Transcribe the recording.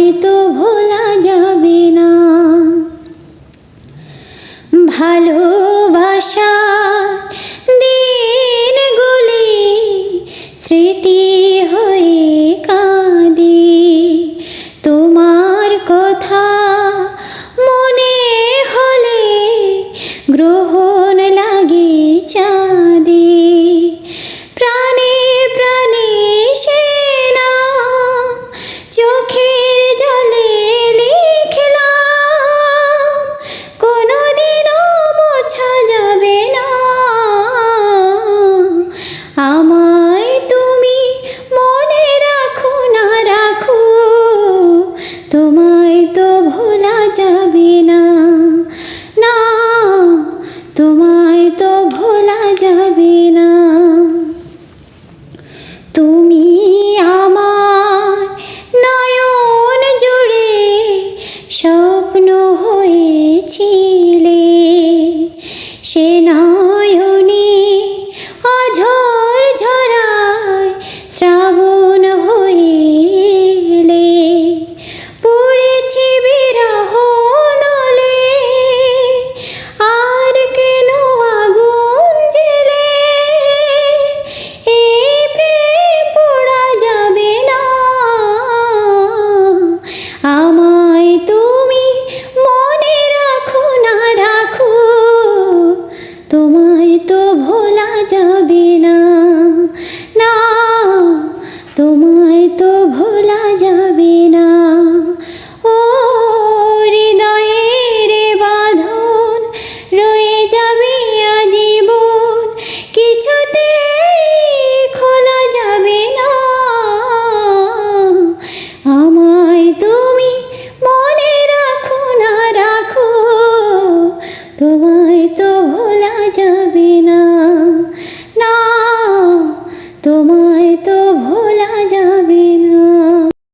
তোমায় তো ভোলা যাবে না। ভালোবাসা দিনগুলি স্মৃতি হয়ে কাঁদে, তোমার কথা মনে হলে গ্রহণ লাগে চাঁদে। প্রাণে প্রাণে সে নাম চোখের জলে লিখলাম, কোনোদিনও মোছা যাবে না। আমায় তুমি মনে রাখো না রাখো, তোমায় তো ভোলা যাবে না।